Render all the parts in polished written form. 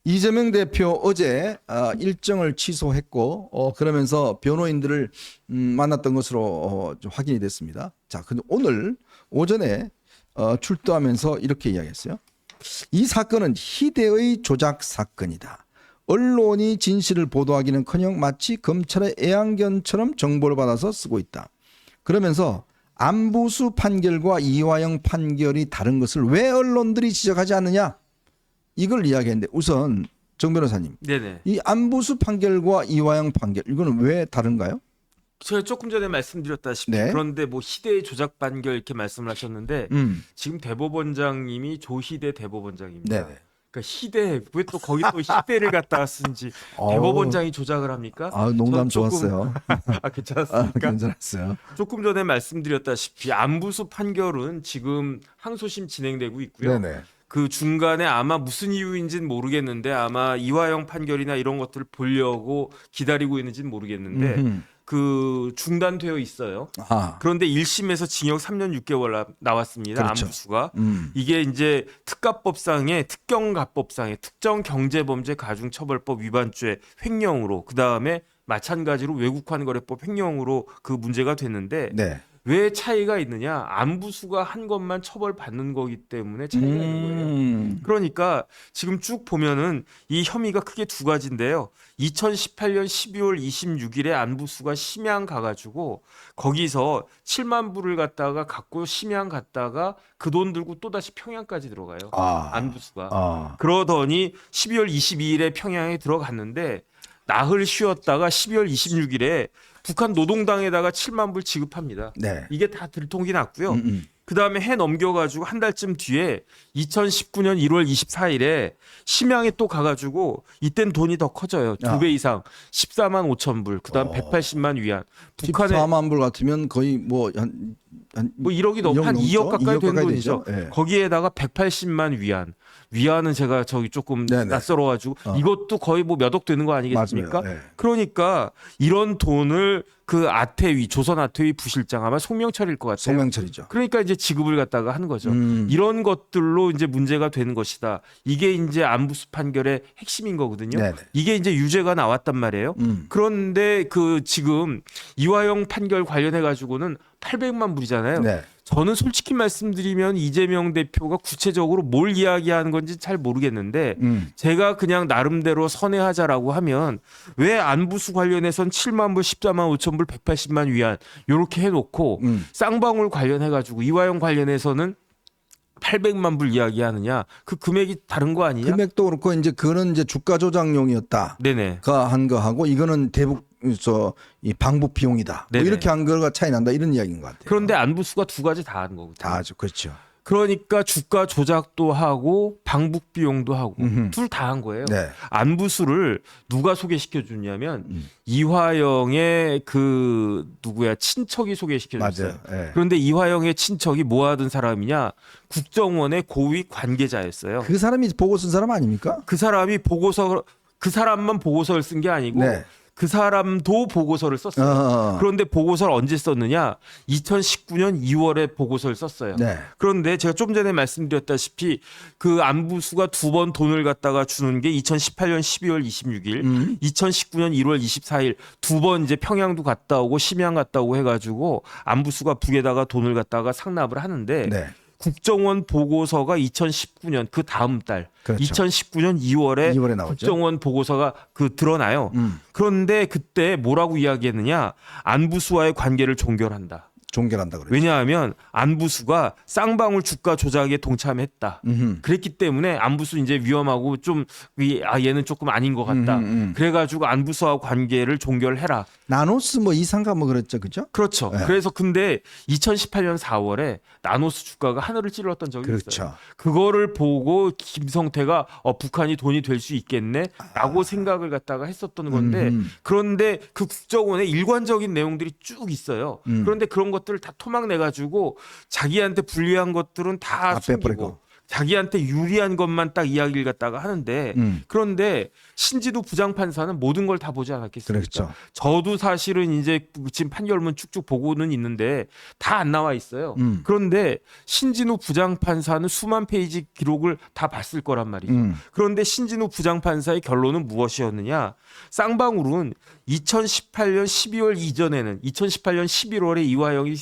이재명 대표 어제 일정을 취소했고 그러면서 변호인들을 만났던 것으로 확인이 됐습니다. 자, 근데 오늘 오전에 출두하면서 이렇게 이야기했어요. 이 사건은 희대의 조작 사건이다. 언론이 진실을 보도하기는커녕 마치 검찰의 애완견처럼 정보를 받아서 쓰고 있다. 그러면서 안부수 판결과 이화영 판결이 다른 것을 왜 언론들이 지적하지 않느냐? 이걸 이야기했는데 우선 정 변호사님, 네네. 이 안부수 판결과 이화영 판결 이거는 왜 다른가요? 제가 조금 전에 말씀드렸다시피 네. 그런데 뭐 희대의 조작 판결 이렇게 말씀을 하셨는데 지금 대법원장님이 조희대 대법원장입니다. 네네. 그러니까 희대 왜 또 거기 또 희대를 갖다가 쓴지 대법원장이 조작을 합니까? 농담 저 조금- 좋았어요. 괜찮았습니까? 괜찮았어요. 조금 전에 말씀드렸다시피 안부수 판결은 지금 항소심 진행되고 있고요. 네네. 그 중간에 아마 무슨 이유인지는 모르겠는데 아마 이화영 판결이나 이런 것들을 보려고 기다리고 있는지는 모르겠는데 그 중단되어 있어요. 아, 그런데 1심에서 징역 3년 6개월 나왔습니다. 그렇죠. 안부수가. 이게 이제 특가법상의 특경가법상의 특정경제범죄 가중처벌법 위반죄 횡령으로 그다음에 마찬가지로 외국환거래법 횡령으로 그 문제가 됐는데 네. 왜 차이가 있느냐? 안부수가 한 것만 처벌받는 거기 때문에 차이가 있는 거예요. 그러니까 지금 쭉 보면은 이 혐의가 크게 두 가지인데요. 2018년 12월 26일에 안부수가 심양 가가지고 거기서 7만 불을 갖고 심양 갔다가 그 돈 들고 또 다시 평양까지 들어가요. 안부수가. 그러더니 12월 22일에 평양에 들어갔는데 나흘 쉬었다가 12월 26일에 북한 노동당에다가 7만 불 지급합니다. 네. 이게 다 들통이 났고요. 그 다음에 해 넘겨가지고 한 달쯤 뒤에 2019년 1월 24일에 심양에 또 가가지고 이땐 돈이 더 커져요. 2배 이상 14만 5천 불. 그 다음 180만 위안. 북한에 14만 불 같으면 거의 뭐 1억이 넘, 한 2억 가까이 되는 돈이죠. 네. 거기에다가 180만 위안. 위안은 제가 저기 조금 네네. 낯설어가지고 이것도 거의 뭐 몇 억 되는 거 아니겠습니까? 맞아요. 네. 그러니까 이런 돈을 그 아태위 조선 아태위 부실장 아마 송명철일 것 같아요. 송명철이죠. 그러니까 이제 지급을 갖다가 하는 거죠. 음. 이런 것들로 이제 문제가 되는 것이다. 이게 이제 안부수 판결의 핵심인 거거든요. 네네. 이게 이제 유죄가 나왔단 말이에요. 그런데 그 지금 이화영 판결 관련해 가지고는 800만 불이잖아요. 네. 저는 솔직히 말씀드리면 이재명 대표가 구체적으로 뭘 이야기하는 건지 잘 모르겠는데 제가 그냥 나름대로 선회하자라고 하면 왜 안부수 관련해선 7만 불, 14만 5천 불, 180만 위안 이렇게 해놓고 쌍방울 관련해가지고 이화영 관련해서는 800만 불 이야기하느냐? 그 금액이 다른 거 아니냐? 금액도 그렇고 이제 그거는 이제 주가 조작용이었다. 네네. 한 거하고 이거는 대북 이 방북 비용이다. 뭐 네네. 이렇게 한 거가 차이 난다 이런 이야기인 것 같아요. 그런데 안부수가 두 가지 다 하는 거거든요. 다 아주 그렇죠. 그러니까 주가 조작도 하고 방북 비용도 하고 둘 다 한 거예요. 네. 안부수를 누가 소개시켜 줬냐면 이화영의 그 누구야 친척이 소개시켜 줬어요. 맞아요. 네. 그런데 이화영의 친척이 뭐 하던 사람이냐? 국정원의 고위 관계자였어요. 그 사람이 보고 쓴 사람 아닙니까? 그 사람이 그 사람만 보고서를 쓴 게 아니고 네. 그 사람도 보고서를 썼어요. 그런데 보고서를 언제 썼느냐? 2019년 2월에 보고서를 썼어요. 네. 그런데 제가 좀 전에 말씀드렸다시피 그 안부수가 두 번 돈을 갖다가 주는 게 2018년 12월 26일, 2019년 1월 24일 두 번 이제 평양도 갔다 오고 심양 갔다 오고 해가지고 안부수가 북에다가 돈을 갖다가 상납을 하는데 네. 국정원 보고서가 2019년 그 다음 달 그렇죠. 2019년 2월에 2월에 나오죠. 국정원 보고서가 그 드러나요. 그런데 그때 뭐라고 이야기했느냐? 안부수와의 관계를 종결한다. 종결한다 그래요. 왜냐하면 안부수가 쌍방울 주가 조작에 동참했다. 그랬기 때문에 안부수 이제 위험하고 좀 얘는 조금 아닌 것 같다. 그래가지고 안부수와 관계를 종결해라. 나노스 뭐 이상가 뭐 그랬죠, 그죠? 그렇죠. 네. 그래서 근데 2018년 4월에 나노스 주가가 하늘을 찔렀던 적이 그렇죠. 있어요. 그거를 보고 김성태가 북한이 돈이 될 수 있겠네라고 생각을 갖다가 했었던 건데 그런데 그 국정원에 일관적인 내용들이 쭉 있어요. 그런데 그런 것들을 다 토막내 가지고 자기한테 불리한 것들은 다 다 빼버리고. 숨기고 자기한테 유리한 것만 딱 이야기를 갖다가 하는데 그런데 신진우 부장판사는 모든 걸 다 보지 않았겠습니까? 그렇죠. 저도 사실은 이제 지금 판결문 쭉쭉 보고는 있는데 다 안 나와 있어요. 그런데 신진우 부장판사는 수만 페이지 기록을 다 봤을 거란 말이죠. 그런데 신진우 부장판사의 결론은 무엇이었느냐? 쌍방울은 2018년 12월 이전에는 2018년 11월에 이화영이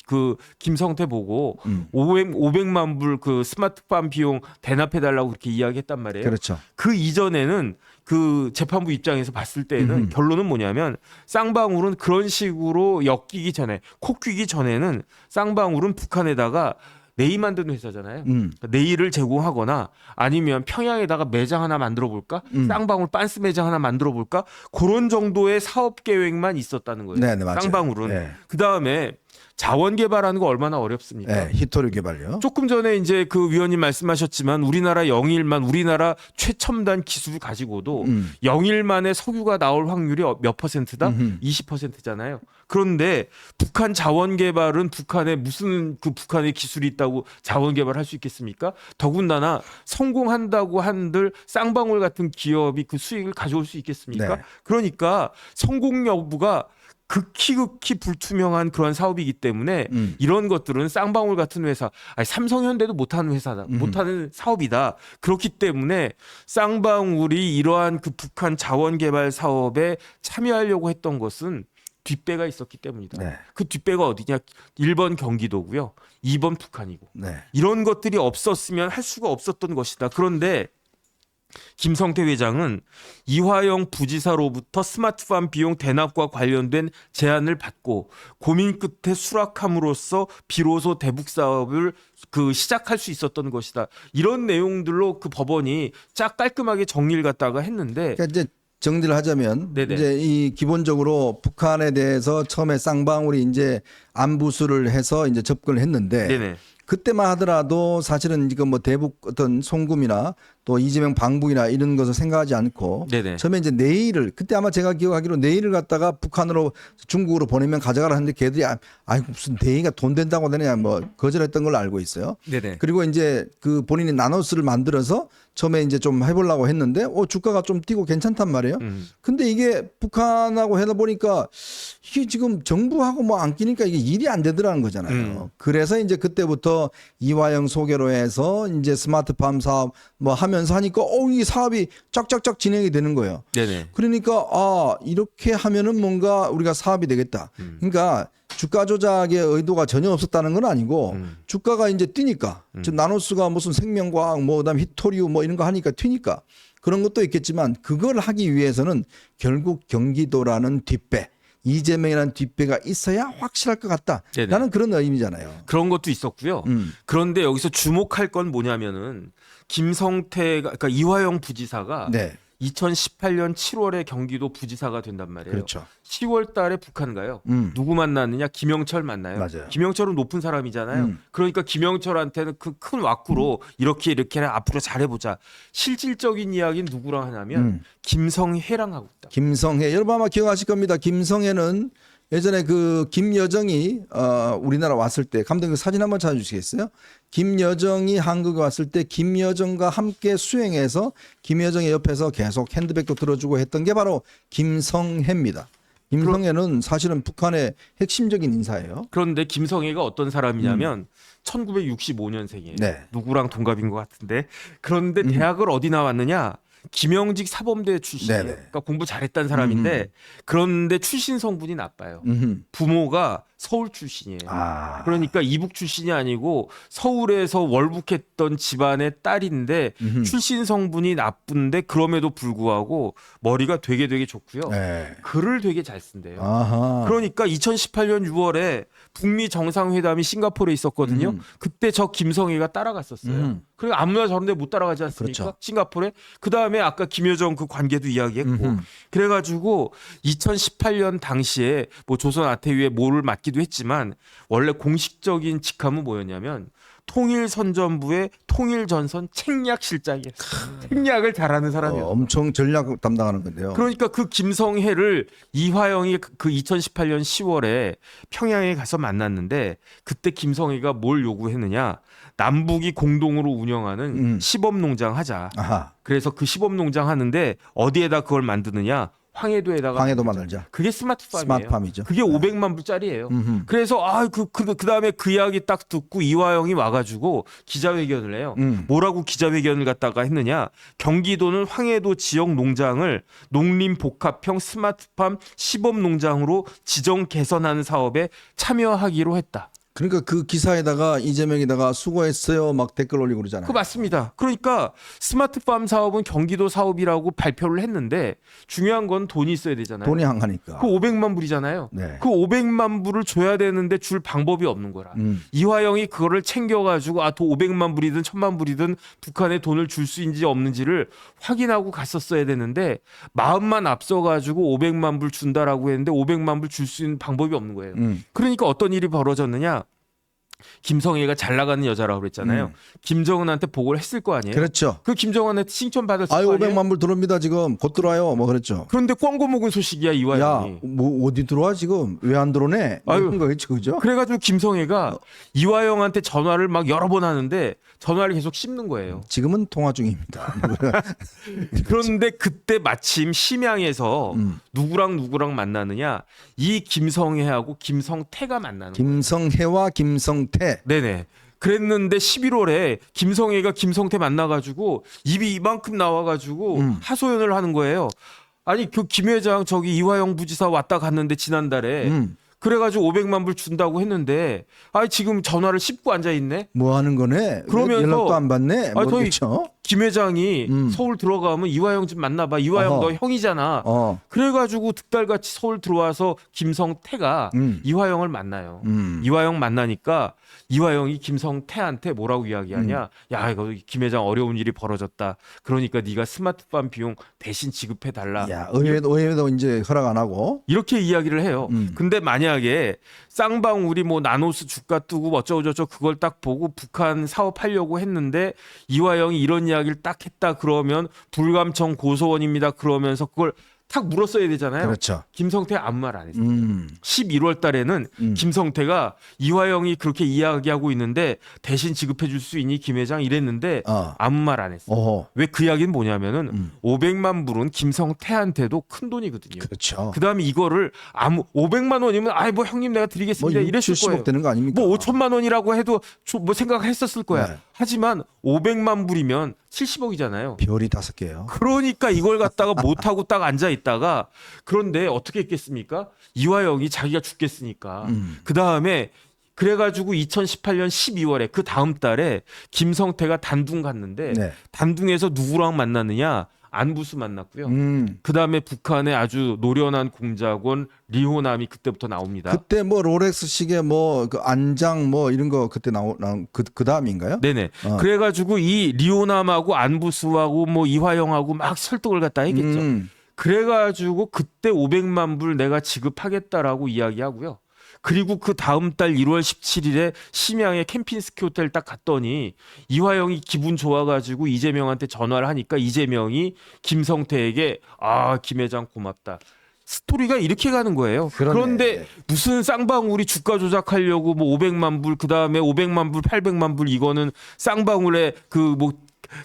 그 김성태 보고 500만 불 그 스마트팜 비용 대납해달라고 그렇게 이야기했단 말이에요. 그렇죠. 그 이전에는 그 재판부 입장에서 봤을 때는 결론은 뭐냐면 쌍방울은 그런 식으로 엮이기 전에 코끼기 전에는 쌍방울은 북한에다가 네일 만드는 회사잖아요. 그러니까 네일을 제공하거나 아니면 평양에다가 매장 하나 만들어 볼까? 쌍방울 빤스 매장 하나 만들어 볼까? 그런 정도의 사업 계획만 있었다는 거예요. 네, 맞아요. 쌍방울은. 네. 그다음에 자원 개발하는 거 얼마나 어렵습니까? 네, 히토류 개발요. 조금 전에 이제 그 위원님 말씀하셨지만 우리나라 영일만 우리나라 최첨단 기술 가지고도 영일만의 석유가 나올 확률이 몇 퍼센트다? 20%잖아요. 그런데 북한 자원 개발은 북한에 무슨 그 북한의 기술이 있다고 자원 개발할 수 있겠습니까? 더군다나 성공한다고 한들 쌍방울 같은 기업이 그 수익을 가져올 수 있겠습니까? 네. 그러니까 성공 여부가 극히 불투명한 그런 사업이기 때문에 이런 것들은 쌍방울 같은 회사, 아니 삼성현대도 못하는 회사다, 못하는 사업이다. 그렇기 때문에 쌍방울이 이러한 그 북한 자원 개발 사업에 참여하려고 했던 것은 뒷배가 있었기 때문이다. 네. 그 뒷배가 어디냐? 1번 경기도고요. 2번 북한이고. 네. 이런 것들이 없었으면 할 수가 없었던 것이다. 그런데 김성태 회장은 이화영 부지사로부터 스마트팜 비용 대납과 관련된 제안을 받고 고민 끝에 수락함으로써 비로소 대북 사업을 그 시작할 수 있었던 것이다. 이런 내용들로 그 법원이 쫙 깔끔하게 정리를 갖다가 했는데 그러니까 이제 정리를 하자면 네네. 이제 이 기본적으로 북한에 대해서 처음에 쌍방울이 이제 안부수를 해서 이제 접근을 했는데 네네. 그때만 하더라도 사실은 지금 뭐 대북 어떤 송금이나 또 이재명 방북이나 이런 것을 생각하지 않고 네네. 처음에 이제 네일을 그때 아마 제가 기억하기로 네일을 갖다가 북한으로 중국으로 보내면 가져가라 하는데 걔들이 아이고 무슨 네일가 돈 된다고 되냐 뭐 거절했던 걸로 알고 있어요. 네네. 그리고 이제 그 본인이 나노스를 만들어서 처음에 이제 좀 해보려고 했는데 주가가 좀 뛰고 괜찮단 말이에요. 근데 이게 북한하고 해다 보니까 이게 지금 정부하고 뭐 안 끼니까 이게 일이 안 되더라는 거잖아요. 그래서 이제 그때부터 이화영 소개로 해서 이제 스마트팜 사업 뭐 하면서 하니까 이 사업이 쫙쫙쫙 진행이 되는 거예요. 네네. 그러니까 이렇게 하면은 뭔가 우리가 사업이 되겠다. 그러니까 주가 조작의 의도가 전혀 없었다는 건 아니고 주가가 이제 뛰니까 즉 나노스가 무슨 생명과학 뭐 그다음 히토리우 뭐 이런 거 하니까 튀니까 그런 것도 있겠지만 그걸 하기 위해서는 결국 경기도라는 뒷배 이재명이라는 뒷배가 있어야 확실할 것 같다. 네네. 라는 그런 의미잖아요. 그런 것도 있었고요. 그런데 여기서 주목할 건 뭐냐면은 김성태가 그러니까 이화영 부지사가 네. 2018년 7월에 경기도 부지사가 된단 말이에요. 그렇죠. 10월 달에 북한 가요. 누구 만났느냐? 김영철 만나요. 맞아요. 김영철은 높은 사람이잖아요. 그러니까 김영철한테는 그 큰 왁구로 이렇게 앞으로 잘해보자. 실질적인 이야기는 누구랑 하냐면 김성혜랑 하고 있다. 김성혜 여러분 아마 기억하실 겁니다. 김성혜는 예전에 그 김여정이 우리나라 왔을 때 감독님 사진 한번 찾아주시겠어요? 김여정이 한국에 왔을 때 김여정과 함께 수행해서 김여정의 옆에서 계속 핸드백도 들어주고 했던 게 바로 김성혜입니다. 김성혜는 사실은 북한의 핵심적인 인사예요. 그런데 김성혜가 어떤 사람이냐면 1965년생이에요. 네. 누구랑 동갑인 것 같은데. 그런데 대학을 어디 나왔느냐? 김영직 사범대 출신이에요. 네네. 그러니까 공부 잘했다는 사람인데 그런데 출신 성분이 나빠요. 음흠. 부모가 서울 출신이에요. 아. 그러니까 이북 출신이 아니고 서울에서 월북했던 집안의 딸인데 출신 성분이 나쁜데 그럼에도 불구하고 머리가 되게 좋고요. 네. 글을 되게 잘 쓴대요. 아하. 그러니까 2018년 6월에 북미 정상회담이 싱가포르에 있었거든요. 그때 저 김성희가 따라갔었어요. 그리고 아무나 저런데 못 따라가지 않습니까? 그렇죠. 싱가포르에. 그다음에 아까 김여정 그 관계도 이야기했고 그래가지고 2018년 당시에 뭐 조선 아태위에 뭐를 맡기도 했지만 원래 공식적인 직함은 뭐였냐면 통일선전부의 통일전선 책략실장이었어요. 책략을 잘하는 사람이었어요. 엄청 전략 담당하는 건데요. 그러니까 그 김성혜를 이화영이 그 2018년 10월에 평양에 가서 만났는데 그때 김성혜가 뭘 요구했느냐? 남북이 공동으로 운영하는 시범농장 하자. 아하. 그래서 그 시범농장 하는데 어디에다 그걸 만드느냐? 황해도에다가 황해도 만들자. 만들자. 그게 스마트팜이에요. 스마트팜이죠. 그게 500만 불짜리예요. 그래서 그다음에 그 이야기 딱 듣고 이화영이 와가지고 기자회견을 해요. 뭐라고 기자회견을 갖다가 했느냐? 경기도는 황해도 지역 농장을 농림복합형 스마트팜 시범농장으로 지정 개선하는 사업에 참여하기로 했다. 그러니까 그 기사에다가 이재명에다가 수고했어요 막 댓글 올리고 그러잖아요. 그 맞습니다. 그러니까 스마트팜 사업은 경기도 사업이라고 발표를 했는데 중요한 건 돈이 있어야 되잖아요. 돈이 안 가니까. 그 500만 불이잖아요. 네. 그 500만 불을 줘야 되는데 줄 방법이 없는 거라. 이화영이 그거를 챙겨가지고 또 500만 불이든 1000만 불이든 북한에 돈을 줄 수 있는지 없는지를 확인하고 갔었어야 되는데 마음만 앞서가지고 500만 불 준다라고 했는데 500만 불 줄 수 있는 방법이 없는 거예요. 그러니까 어떤 일이 벌어졌느냐? 김성애가 잘 나가는 여자라고 그랬잖아요. 김정은한테 보고를 했을 거 아니에요. 그렇죠. 그 김정은한테 칭찬 받았을 아유 거 아니에요. 500만 불 들어옵니다 지금 곧 들어와요 뭐 그랬죠. 그런데 꽝고 먹은 소식이야 이화영이. 야 뭐 어디 들어와 지금 왜 안 들어오네? 아유. 이런 거겠죠 그죠? 그래가지고 김성애가 이화영한테 전화를 막 여러 번 하는데 전화를 계속 씹는 거예요. 지금은 통화 중입니다. 그런데 그때 마침 심양에서 누구랑 만나느냐? 이 김성애하고 김성태가 만나는 거예요. 김성혜와 김성태. 네네. 그랬는데 11월에 김성애가 김성태 만나가지고 입이 이만큼 나와가지고 하소연을 하는 거예요. 아니 그 김 회장 저기 이화영 부지사 왔다 갔는데 지난달에 그래가지고 500만 불 준다고 했는데 지금 전화를 씹고 앉아 있네. 뭐 하는 거네? 그러면서 연락도 안 받네. 저희 뭐겠죠? 김 회장이 서울 들어가면 이화영 좀 만나봐. 이화영 어허. 너 형이잖아. 그래가지고 득달같이 서울 들어와서 김성태가 이화영을 만나요. 이화영 만나니까 이화영이 김성태한테 뭐라고 이야기하냐? 야 이거 김 회장 어려운 일이 벌어졌다. 그러니까 네가 스마트팜 비용 대신 지급해 달라. 야 의회도 이제 허락 안 하고. 이렇게 이야기를 해요. 근데 만약에 쌍방울이 뭐 나노스 주가 뜨고 어쩌고저쩌고 그걸 딱 보고 북한 사업하려고 했는데 이화영이 이런 이야기를 딱 했다 그러면 불감청 고소원입니다. 그러면서 그걸 탁 물었어야 되잖아요. 그렇죠. 김성태 아무 말 안 했어요. 11월 달에는 김성태가 이화영이 그렇게 이야기하고 있는데 대신 지급해 줄 수 있니 김 회장 이랬는데 아무 말 안 했어요. 왜 그 이야기는 뭐냐면은 500만 불은 김성태한테도 큰 돈이거든요. 그렇죠. 그다음에 이거를 500만 원이면 뭐 형님 내가 뭐 드리겠습니다 이랬을 70억 거예요. 되는 거 아닙니까? 뭐 5천만 원이라고 해도 뭐 생각했었을 거야. 네. 하지만 500만 불이면 70억이잖아요. 별이 5개요. 그러니까 이걸 갖다가 못 하고 딱 앉아 있다가 그런데 어떻게 했겠습니까? 이화영이 자기가 죽겠으니까. 그다음에 그래가지고 2018년 12월에 그 다음 달에 김성태가 단둥 갔는데 네. 단둥에서 누구랑 만났느냐? 안부수 만났고요. 그다음에 북한의 아주 노련한 공작원 리호남이 그때부터 나옵니다. 그때 뭐 롤렉스 시계 뭐 그 안장 뭐 이런 거 그때 나온 그 다음인가요? 네네. 그래가지고 이 리호남하고 안부수하고 뭐 이화영하고 막 설득을 갖다 했겠죠. 그래가지고 그때 500만 불 내가 지급하겠다라고 이야기하고요. 그리고 그 다음 달 1월 17일에 심양의 캠핑스키 호텔 딱 갔더니 이화영이 기분 좋아가지고 이재명한테 전화를 하니까 이재명이 김성태에게 김 회장 고맙다. 스토리가 이렇게 가는 거예요. 그러네. 그런데 무슨 쌍방울이 주가 조작하려고 뭐 500만 불 그다음에 500만 불 800만 불 이거는 쌍방울의 그 뭐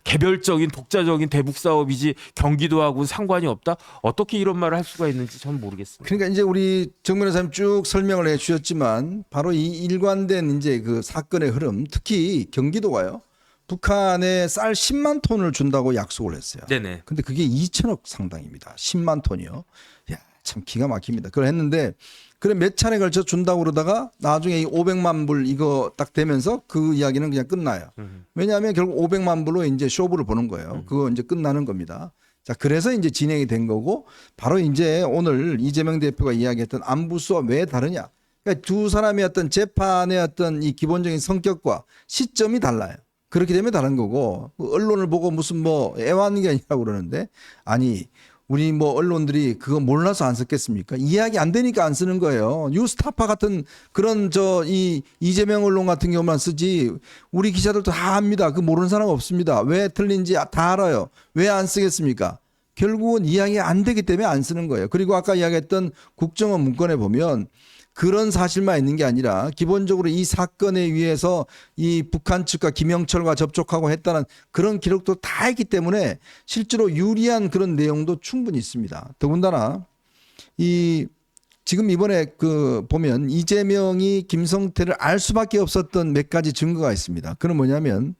개별적인 독자적인 대북 사업이지 경기도하고 상관이 없다. 어떻게 이런 말을 할 수가 있는지 저는 모르겠습니다. 그러니까 이제 우리 정 변호사님 쭉 설명을 해 주셨지만 바로 이 일관된 이제 그 사건의 흐름, 특히 경기도가요. 북한에 쌀 10만 톤을 준다고 약속을 했어요. 네네. 근데 그게 2천억 상당입니다. 10만 톤이요. 야, 참 기가 막힙니다. 그걸 했는데 그래 몇 차례 걸쳐 준다고 그러다가 나중에 이 500만 불 이거 딱 되면서 그 이야기는 그냥 끝나요. 왜냐하면 결국 500만 불로 이제 쇼부를 보는 거예요. 그거 이제 끝나는 겁니다. 자, 그래서 이제 진행이 된 거고 바로 이제 오늘 이재명 대표가 이야기했던 안부수와 왜 다르냐. 그러니까 두 사람의 어떤 재판의 어떤 이 기본적인 성격과 시점이 달라요. 그렇게 되면 다른 거고 언론을 보고 무슨 뭐 애완견이라고 그러는데 아니 우리 뭐 언론들이 그거 몰라서 안 썼겠습니까? 이해하기 안 되니까 안 쓰는 거예요. 뉴스타파 같은 그런 이 이재명 언론 같은 경우만 쓰지 우리 기자들도 다 압니다. 그 모르는 사람 없습니다. 왜 틀린지 다 알아요. 왜 안 쓰겠습니까? 결국은 이해하기 안 되기 때문에 안 쓰는 거예요. 그리고 아까 이야기했던 국정원 문건에 보면 그런 사실만 있는 게 아니라 기본적으로 이 사건에 의해서 이 북한 측과 김영철과 접촉하고 했다는 그런 기록도 다 있기 때문에 실제로 유리한 그런 내용도 충분히 있습니다. 더군다나 이 지금 이번에 그 보면 이재명이 김성태를 알 수밖에 없었던 몇 가지 증거가 있습니다. 그건 뭐냐면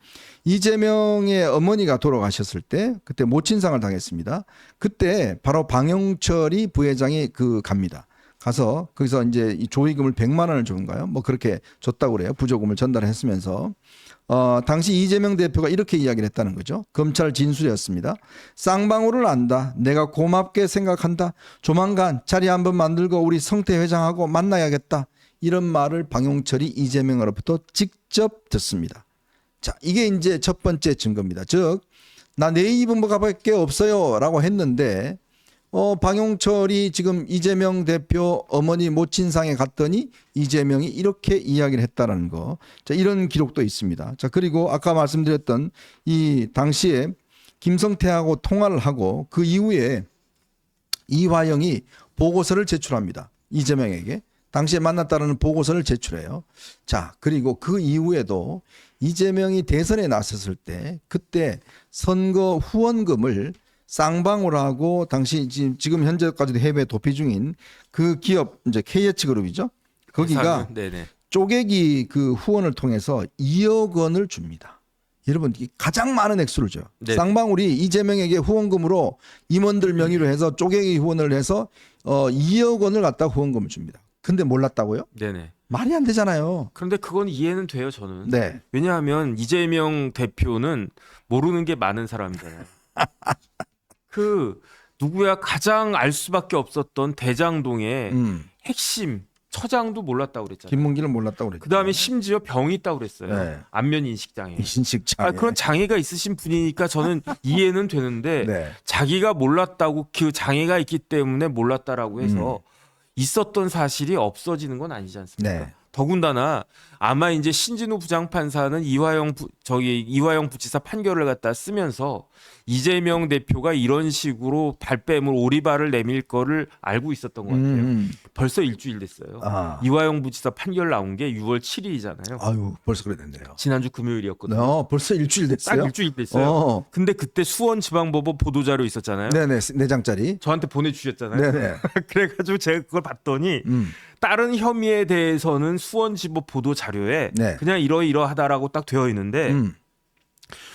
이재명의 어머니가 돌아가셨을 때 그때 모친상을 당했습니다. 그때 바로 방영철이 부회장이 갑니다. 가서 거기서 이제 이 조의금을 100만 원을 준가요? 뭐 그렇게 줬다고 그래요. 부조금을 전달했으면서 당시 이재명 대표가 이렇게 이야기를 했다는 거죠. 검찰 진술이었습니다. 쌍방울을 안다. 내가 고맙게 생각한다. 조만간 자리 한번 만들고 우리 성태 회장하고 만나야겠다. 이런 말을 방용철이 이재명으로부터 직접 듣습니다. 자, 이게 이제 첫 번째 증거입니다. 즉, 나 내 입은 뭐가밖에 없어요 라고 했는데 방용철이 지금 이재명 대표 어머니 모친상에 갔더니 이재명이 이렇게 이야기를 했다는 거. 자, 이런 기록도 있습니다. 자, 그리고 아까 말씀드렸던 이 당시에 김성태하고 통화를 하고 그 이후에 이화영이 보고서를 제출합니다. 이재명에게. 당시에 만났다는 보고서를 제출해요. 자, 그리고 그 이후에도 이재명이 대선에 나섰을 때 그때 선거 후원금을 쌍방울하고 당시 지금 현재까지도 해외 도피 중인 그 기업 이제 KH그룹이죠. 거기가 네네. 쪼개기 그 후원을 통해서 2억 원을 줍니다. 여러분 가장 많은 액수를 줘요. 네. 쌍방울이 이재명에게 후원금으로 임원들 명의로 해서 쪼개기 후원을 해서 2억 원을 갖다 후원금을 줍니다. 근데 몰랐다고요? 네네. 말이 안 되잖아요. 그런데 그건 이해는 돼요, 저는. 네. 왜냐하면 이재명 대표는 모르는 게 많은 사람이잖아요. 그 누구야 가장 알 수밖에 없었던 대장동의 핵심 처장도 몰랐다고 그랬잖아요. 김문기는 몰랐다고 그랬죠. 그다음에 심지어 병이 있다고 그랬어요. 네. 안면 인식 장애. 인식 장애. 그런 장애가 있으신 분이니까 저는 이해는 되는데 네. 자기가 몰랐다고 그 장애가 있기 때문에 몰랐다라고 해서 있었던 사실이 없어지는 건 아니지 않습니까? 네. 더군다나 아마 이제 신진우 부장판사는 이화영 부지사 판결을 갖다 쓰면서 이재명 대표가 이런 식으로 발뺌을 오리발을 내밀 거를 알고 있었던 것 같아요. 벌써 일주일 됐어요. 이화영 부지사 판결 나온 게 6월 7일이잖아요. 아유, 벌써 그래 됐네요. 지난주 금요일이었거든요. 벌써 일주일 됐어요. 딱 일주일 됐어요. 근데 그때 수원지방법원 보도자료 있었잖아요. 네네, 4장짜리. 저한테 보내주셨잖아요. 네네. 그래가지고 제가 그걸 봤더니 다른 혐의에 대해서는 수원지법 보도 자료에 네. 그냥 이러이러하다라고 딱 되어 있는데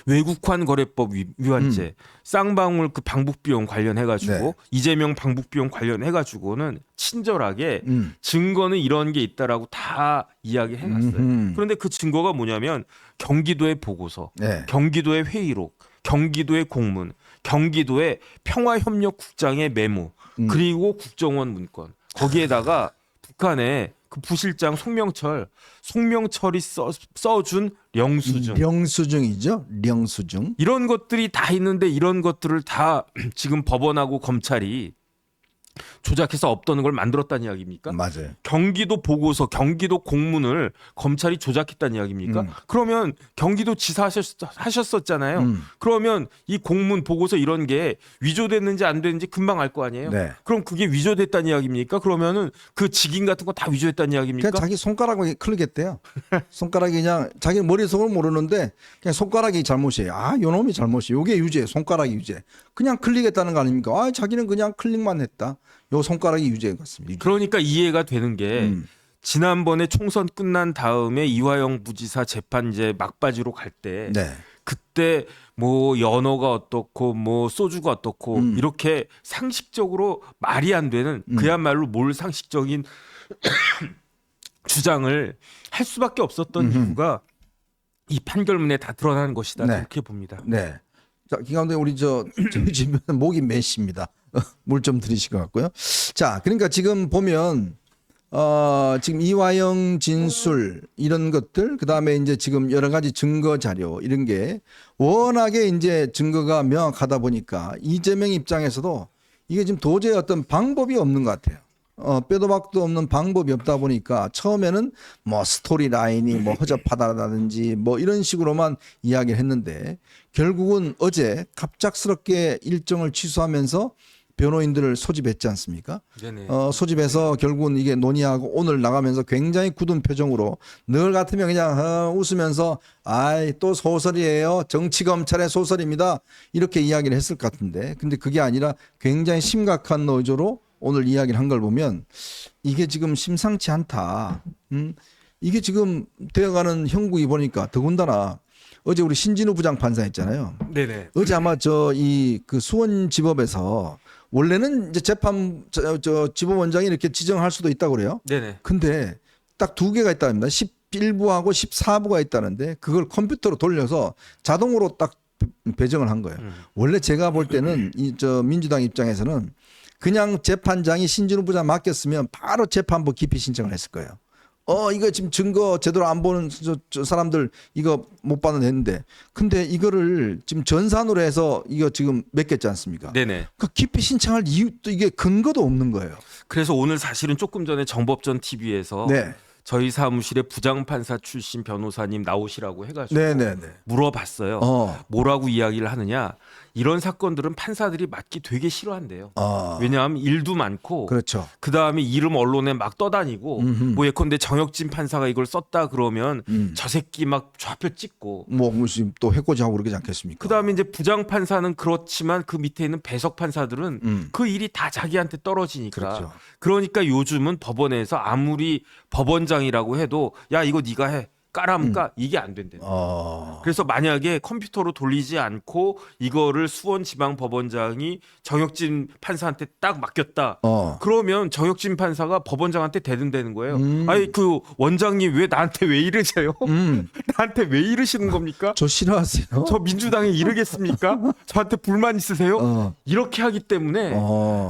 외국환 거래법 위반죄, 쌍방울 그 방북 비용 관련해가지고 네. 이재명 방북 비용 관련해가지고는 친절하게 증거는 이런 게 있다라고 다 이야기해놨어요. 그런데 그 증거가 뭐냐면 경기도의 보고서, 네. 경기도의 회의록, 경기도의 공문, 경기도의 평화협력국장의 메모, 그리고 국정원 문건. 거기에다가 북한의 그 부실장 송명철이 써준 영수증. 영수증이죠. 영수증. 이런 것들이 다 있는데 이런 것들을 다 지금 법원하고 검찰이 조작해서 없던 걸 만들었다는 이야기입니까? 맞아요. 경기도 보고서, 경기도 공문을 검찰이 조작했다는 이야기입니까? 그러면 경기도 지사 하셨었잖아요. 그러면 이 공문, 보고서 이런 게 위조됐는지 안 됐는지 금방 알 거 아니에요? 네. 그럼 그게 위조됐다는 이야기입니까? 그러면은 그 직인 같은 거 다 위조했다는 이야기입니까? 그냥 자기 손가락을 클릭했대요. 손가락이 그냥 자기 머릿속으로 모르는데 그냥 손가락이 잘못이에요. 아, 요 놈이 잘못이에요. 요게 유죄, 손가락이 유죄. 그냥 클릭했다는 거 아닙니까? 아, 자기는 그냥 클릭만 했다. 요 손가락이 유죄인 것 같습니다. 그러니까 이해가 되는 게 지난번에 총선 끝난 다음에 이화영 부지사 재판 이제 막바지로 갈 때 네. 그때 뭐 연어가 어떻고 뭐 소주가 어떻고 이렇게 상식적으로 말이 안 되는 그야말로 몰상식적인 주장을 할 수밖에 없었던 이유가 이 판결문에 다 드러나는 것이다. 네. 이렇게 봅니다. 네. 자, 김감독 우리 저희 집은 목이 메십니다. 물 좀 드리실 것 같고요. 자, 그러니까 지금 보면 지금 이화영 진술 이런 것들 그다음에 이제 지금 여러 가지 증거 자료 이런 게 워낙에 이제 증거가 명확하다 보니까 이재명 입장에서도 이게 지금 도저히 어떤 방법이 없는 것 같아요. 빼도 박도 없는 방법이 없다 보니까 처음에는 뭐 스토리 라인이 뭐 허접하다라든지 뭐 이런 식으로만 이야기를 했는데 결국은 어제 갑작스럽게 일정을 취소하면서 변호인들을 소집했지 않습니까? 네네. 소집해서 결국은 이게 논의하고 오늘 나가면서 굉장히 굳은 표정으로 늘 같으면 그냥 웃으면서 아이 또 소설이에요. 정치검찰의 소설입니다. 이렇게 이야기를 했을 것 같은데 근데 그게 아니라 굉장히 심각한 노조로 오늘 이야기를 한 걸 보면 이게 지금 심상치 않다. 이게 지금 되어가는 형국이 보니까 더군다나 어제 우리 신진우 부장판사 했잖아요. 네네. 어제 아마 그 수원지법에서 원래는 이제 재판 지법원장이 이렇게 지정할 수도 있다고 그래요. 네네. 근데 딱 두 개가 있답니다. 11부하고 14부가 있다는데 그걸 컴퓨터로 돌려서 자동으로 딱 배정을 한 거예요. 원래 제가 볼 때는 민주당 입장에서는 그냥 재판장이 신진우 부장 맡겼으면 바로 재판부 기피 신청을 했을 거예요. 이거 지금 증거 제대로 안 보는 저 사람들 이거 못 받는 했는데 근데 이거를 지금 전산으로 해서 이거 지금 맡겼지 않습니까? 네네. 그 기피 신청할 이유도 이게 근거도 없는 거예요. 그래서 오늘 사실은 조금 전에 정법전 TV에서 네. 저희 사무실에 부장판사 출신 변호사님 나오시라고 해가지고 네네네. 물어봤어요. 뭐라고 이야기를 하느냐. 이런 사건들은 판사들이 맡기 되게 싫어한대요. 왜냐하면 일도 많고 그렇죠. 그다음에 이름 언론에 막 떠다니고 뭐 예컨대 정혁진 판사가 이걸 썼다 그러면 저 새끼 막 좌표 찍고 뭐 무슨 또 해코지하고 그러지 않겠습니까? 그다음에 이제 부장 판사는 그렇지만 그 밑에 있는 배석 판사들은 그 일이 다 자기한테 떨어지니까 그렇죠. 그러니까 요즘은 법원에서 아무리 법원장이라고 해도 야 이거 네가 해 까라니까 이게 안 된대. 그래서 만약에 컴퓨터로 돌리지 않고 이거를 수원지방법원장이 정혁진 판사한테 딱 맡겼다. 그러면 정혁진 판사가 법원장한테 대든다는 거예요. 아니 그 원장님 왜 나한테 왜 이러세요? 나한테 왜 이러시는 겁니까? 저 싫어하세요? 저 민주당에 이르겠습니까? 저한테 불만 있으세요? 이렇게 하기 때문에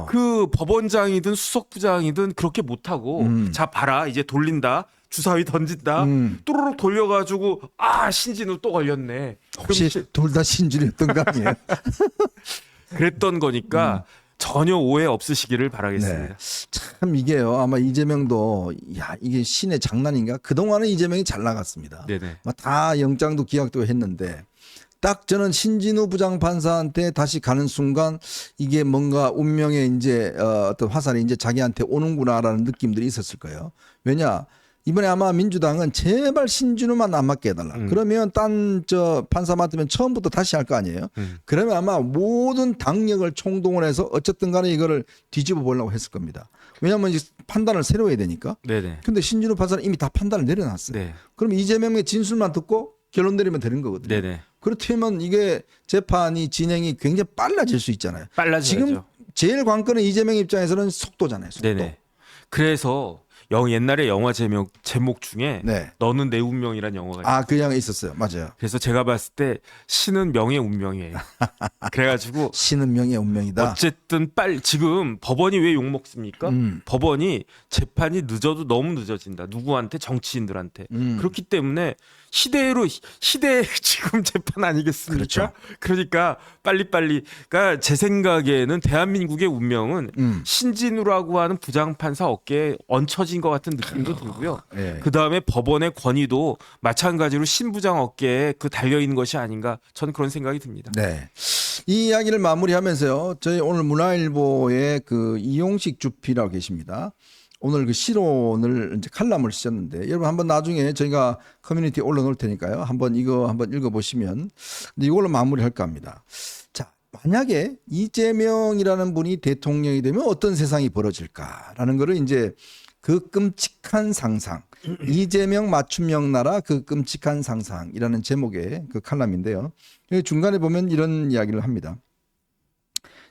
그 법원장이든 수석부장이든 그렇게 못하고 자 봐라 이제 돌린다. 주사위 던진다. 또르륵 돌려가지고 신진우 또 걸렸네. 혹시 둘 다 신진이었던 거 아니에요? 그랬던 거니까 전혀 오해 없으시기를 바라겠습니다. 네. 참 이게요. 아마 이재명도 이게 신의 장난인가? 그동안은 이재명이 잘 나갔습니다. 네네. 다 영장도 기각도 했는데 딱 저는 신진우 부장판사한테 다시 가는 순간 이게 뭔가 운명의 이제 어떤 화살이 이제 자기한테 오는구나라는 느낌들이 있었을 거예요. 왜냐? 이번에 아마 민주당은 제발 신진우만 안 맡게 해달라. 그러면 딴 판사 맡으면 처음부터 다시 할 거 아니에요. 그러면 아마 모든 당력을 총동원해서 어쨌든 간에 이거를 뒤집어 보려고 했을 겁니다. 왜냐하면 이제 판단을 새로 해야 되니까. 네네. 근데 신진우 판사는 이미 다 판단을 내려놨어요. 네. 그럼 이재명의 진술만 듣고 결론 내리면 되는 거거든요. 네네. 그렇다면 이게 재판이 진행이 굉장히 빨라질 수 있잖아요. 빨라져야죠. 지금 제일 관건은 이재명 입장에서는 속도잖아요. 속도. 네네. 그래서 옛날에 영화 제목 중에 네. 너는 내 운명이란 영화가 있어요. 그 영화 있었어요. 맞아요. 그래서 제가 봤을 때 신은 명의 운명이에요. 그래가지고 신은 명의 운명이다. 어쨌든 지금 법원이 왜 욕 먹습니까? 법원이 재판이 늦어도 너무 늦어진다. 누구한테 정치인들한테. 그렇기 때문에 시대의 지금 재판 아니겠습니까? 그렇죠. 그러니까 빨리빨리. 그러니까 제 생각에는 대한민국의 운명은 신진우라고 하는 부장판사 어깨에 얹혀진 것 같은 느낌도 들고요. 예. 그 다음에 법원의 권위도 마찬가지로 신부장 어깨에 달려 있는 것이 아닌가. 저는 그런 생각이 듭니다. 네. 이 이야기를 마무리하면서요. 저희 오늘 문화일보의 그 이용식 주피라고 계십니다. 오늘 그 시론을 이제 칼럼을 쓰셨는데 여러분 한번 나중에 저희가 커뮤니티에 올려놓을 테니까요. 한번 읽어보시면 근데 이걸로 마무리할까 합니다. 자, 만약에 이재명이라는 분이 대통령이 되면 어떤 세상이 벌어질까라는 거를 이제 그 끔찍한 상상, 이재명 맞춤형 나라 그 끔찍한 상상이라는 제목의 그 칼럼인데요. 여기 중간에 보면 이런 이야기를 합니다.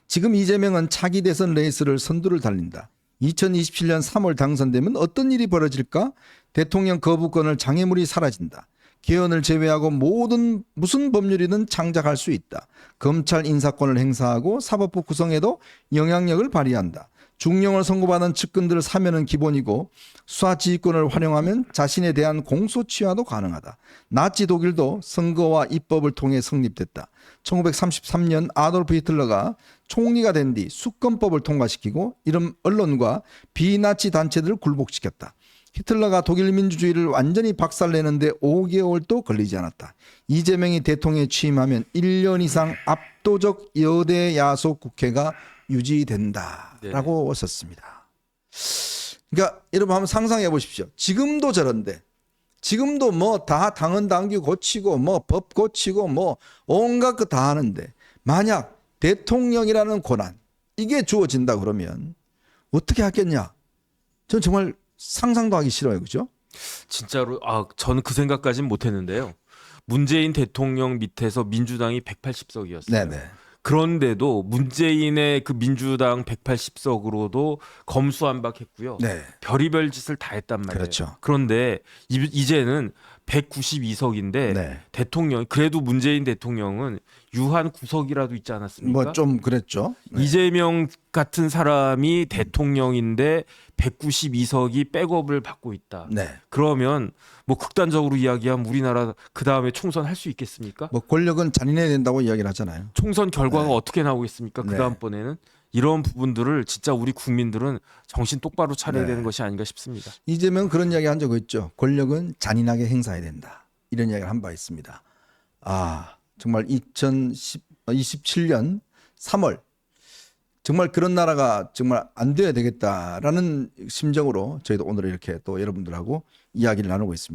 지금 이재명은 차기 대선 레이스를 선두를 달린다. 2027년 3월 당선되면 어떤 일이 벌어질까? 대통령 거부권을 장애물이 사라진다. 개헌을 제외하고 무슨 법률이든 창작할 수 있다. 검찰 인사권을 행사하고 사법부 구성에도 영향력을 발휘한다. 중형을 선고받은 측근들을 사면은 기본이고 수사지휘권을 활용하면 자신에 대한 공소취하도 가능하다. 나치 독일도 선거와 입법을 통해 성립됐다. 1933년 아돌프 히틀러가 총리가 된 뒤 수권법을 통과시키고 이런 언론과 비나치 단체들을 굴복시켰다. 히틀러가 독일 민주주의를 완전히 박살내는데 5개월도 걸리지 않았다. 이재명이 대통령에 취임하면 1년 이상 압도적 여대 야속 국회가 유지된다라고 썼습니다. 그러니까 여러분 한번 상상해 보십시오. 지금도 저런데, 지금도 뭐 다 당헌 당규 고치고 뭐 법 고치고 뭐 온갖 거 다 하는데, 만약 대통령이라는 권한 이게 주어진다 그러면 어떻게 하겠냐? 전 정말 상상도 하기 싫어요. 그죠? 진짜로 저는 그 생각까지는 못했는데요. 문재인 대통령 밑에서 민주당이 180석이었어요. 네네. 그런데도 문재인의 그 민주당 180석으로도 검수완박했고요. 네. 별의별 짓을 다 했단 말이에요. 그렇죠. 그런데 이제는 192석인데 네. 대통령 그래도 문재인 대통령은 유한 구석이라도 있지 않았습니까? 뭐 좀 그랬죠. 네. 이재명 같은 사람이 대통령인데 192석이 백업을 받고 있다. 네. 그러면 뭐 극단적으로 이야기하면 우리나라 그 다음에 총선 할 수 있겠습니까? 뭐 권력은 잔인해야 된다고 이야기를 하잖아요. 총선 결과가 네. 어떻게 나오겠습니까? 그 네. 다음번에는 이런 부분들을 진짜 우리 국민들은 정신 똑바로 차려야 네. 되는 것이 아닌가 싶습니다. 이재명 그런 이야기 한 적 있죠. 권력은 잔인하게 행사해야 된다. 이런 이야기를 한 바 있습니다. 정말 2027년 3월 정말 그런 나라가 정말 안 돼야 되겠다라는 심정으로 저희도 오늘 이렇게 또 여러분들하고 이야기를 나누고 있습니다.